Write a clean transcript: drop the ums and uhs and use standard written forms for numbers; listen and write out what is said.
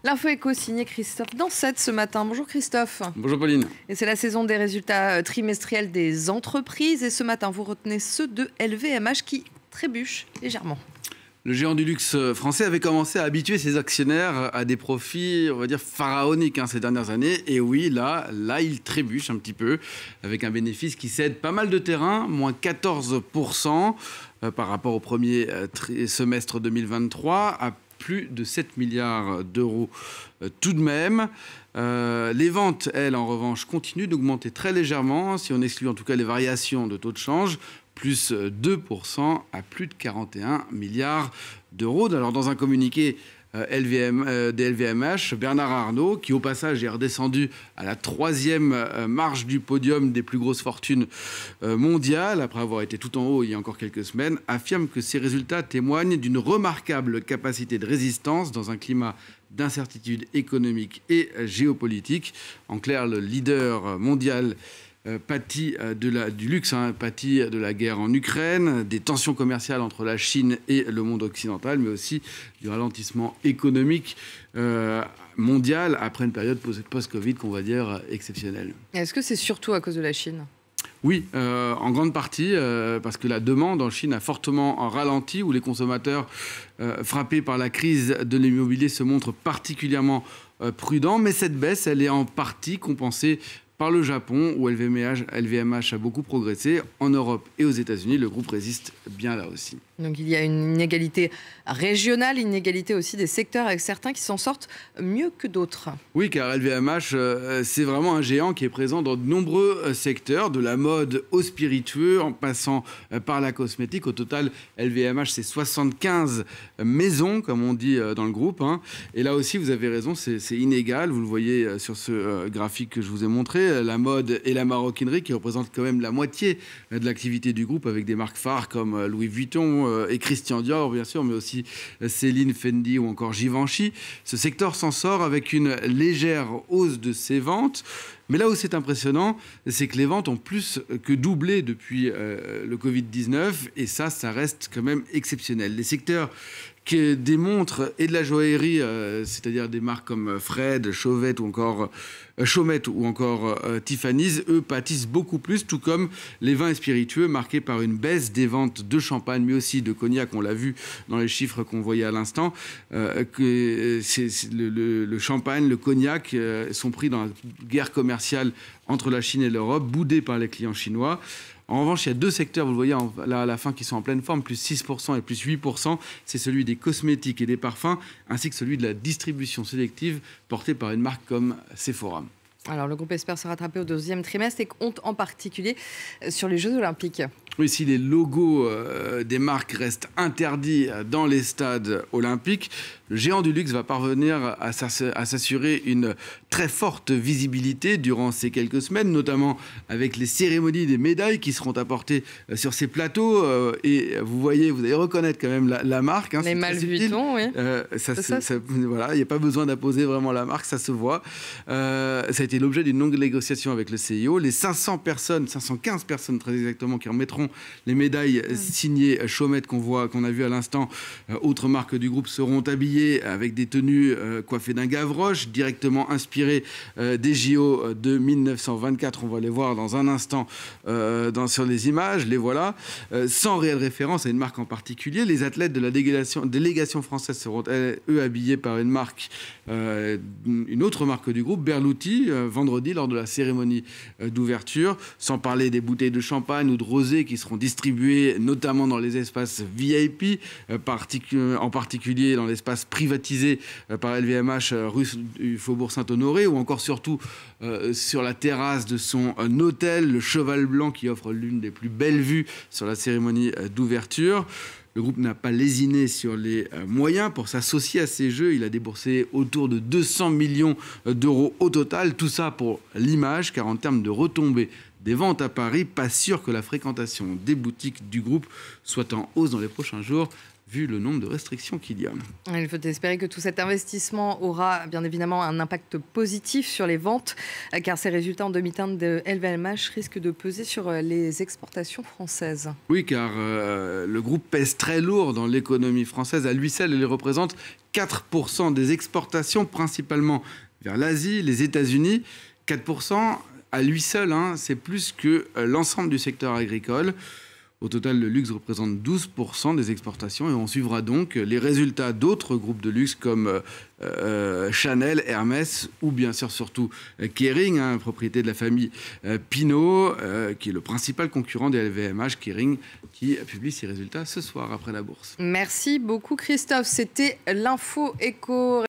L'info éco signé Christophe Dansette ce matin. Bonjour Christophe. Bonjour Pauline. Et c'est la saison des résultats trimestriels des entreprises. Et ce matin, vous retenez ceux de LVMH qui trébuchent légèrement. Le géant du luxe français avait commencé à habituer ses actionnaires à des profits, on va dire, pharaoniques ces dernières années. Et oui, là, il trébuche un petit peu, avec un bénéfice qui cède pas mal de terrain, moins 14% par rapport au premier semestre 2023, à plus de 7 milliards d'euros tout de même. Les ventes, elles, en revanche, continuent d'augmenter très légèrement, si on exclut en tout cas les variations de taux de change, plus 2% à plus de 41 milliards d'euros. Alors, dans un communiqué des LVMH, Bernard Arnault, qui au passage est redescendu à la 3e marche du podium des plus grosses fortunes mondiales, après avoir été tout en haut il y a encore quelques semaines, affirme que ces résultats témoignent d'une remarquable capacité de résistance dans un climat d'incertitude économique et géopolitique. En clair, le leader mondial pâtit du luxe, pâtit de la guerre en Ukraine, des tensions commerciales entre la Chine et le monde occidental, mais aussi du ralentissement économique mondial après une période post-Covid qu'on va dire exceptionnelle. Est-ce que c'est surtout à cause de la Chine ? Oui, en grande partie, parce que la demande en Chine a fortement ralenti, où les consommateurs frappés par la crise de l'immobilier se montrent particulièrement prudents. Mais cette baisse, elle est en partie compensée par le Japon, où LVMH a beaucoup progressé. En Europe et aux États-Unis, le groupe résiste bien là aussi. Donc il y a une inégalité régionale, une inégalité aussi des secteurs, avec certains qui s'en sortent mieux que d'autres. Oui, car LVMH, c'est vraiment un géant qui est présent dans de nombreux secteurs, de la mode au spiritueux, en passant par la cosmétique. Au total, LVMH, c'est 75 maisons, comme on dit dans le groupe. Et là aussi, vous avez raison, c'est inégal. Vous le voyez sur ce graphique que je vous ai montré. La mode et la maroquinerie qui représentent quand même la moitié de l'activité du groupe, avec des marques phares comme Louis Vuitton et Christian Dior, bien sûr, mais aussi Céline, Fendi ou encore Givenchy. Ce secteur s'en sort avec une légère hausse de ses ventes. Mais là où c'est impressionnant, c'est que les ventes ont plus que doublé depuis le Covid-19. Et ça reste quand même exceptionnel. Les secteurs qui démontrent et de la joaillerie, c'est-à-dire des marques comme Fred, Chaumet ou encore Tiffany's, eux pâtissent beaucoup plus, tout comme les vins et spiritueux marqués par une baisse des ventes de champagne, mais aussi de cognac. On l'a vu dans les chiffres qu'on voyait à l'instant, que le champagne, le cognac sont pris dans la guerre commerciale entre la Chine et l'Europe, boudés par les clients chinois. En revanche, il y a deux secteurs, vous le voyez là à la fin, qui sont en pleine forme, plus 6% et plus 8%. C'est celui des cosmétiques et des parfums, ainsi que celui de la distribution sélective, portée par une marque comme Sephora. Alors, le groupe espère se rattraper au deuxième trimestre et compte en particulier sur les Jeux Olympiques. Oui, si les logos des marques restent interdits dans les stades olympiques, le géant du luxe va parvenir à s'assurer une très forte visibilité durant ces quelques semaines, notamment avec les cérémonies des médailles qui seront apportées sur ces plateaux. Et vous allez reconnaître quand même la marque. Les Vuitton, oui. Voilà, il n'y a pas besoin d'apposer vraiment la marque, ça se voit. Ça a été l'objet d'une longue négociation avec le CIO. Les 515 personnes très exactement, qui remettront les médailles signées Chaumet qu'on a vu à l'instant, autres marques du groupe, seront habillées avec des tenues coiffées d'un Gavroche, directement inspirées des JO de 1924. On va les voir dans un instant sur les images, les voilà. Sans réelle référence à une marque en particulier, les athlètes de la délégation française seront, eux, habillés par une autre marque du groupe, Berluti, vendredi, lors de la cérémonie d'ouverture. Sans parler des bouteilles de champagne ou de rosé qui seront distribuées notamment dans les espaces VIP, en particulier dans l'espace privatisé par LVMH rue du Faubourg Saint-Honoré, ou encore surtout sur la terrasse de son hôtel, le Cheval Blanc, qui offre l'une des plus belles vues sur la cérémonie d'ouverture. Le groupe n'a pas lésiné sur les moyens pour s'associer à ces jeux. Il a déboursé autour de 200 millions d'euros au total. Tout ça pour l'image, car en termes de retombées des ventes à Paris, pas sûr que la fréquentation des boutiques du groupe soit en hausse dans les prochains jours. vu le nombre de restrictions qu'il y a. Il faut espérer que tout cet investissement aura bien évidemment un impact positif sur les ventes, car ces résultats en demi-teinte de LVMH risquent de peser sur les exportations françaises. Oui, car le groupe pèse très lourd dans l'économie française. À lui seul, il représente 4% des exportations, principalement vers l'Asie, les États-Unis. 4% à lui seul, c'est plus que l'ensemble du secteur agricole. Au total, le luxe représente 12% des exportations et on suivra donc les résultats d'autres groupes de luxe comme Chanel, Hermès ou bien sûr surtout Kering, propriété de la famille Pinault, qui est le principal concurrent des LVMH. Kering qui publie ses résultats ce soir après la bourse. Merci beaucoup Christophe, c'était l'info éco.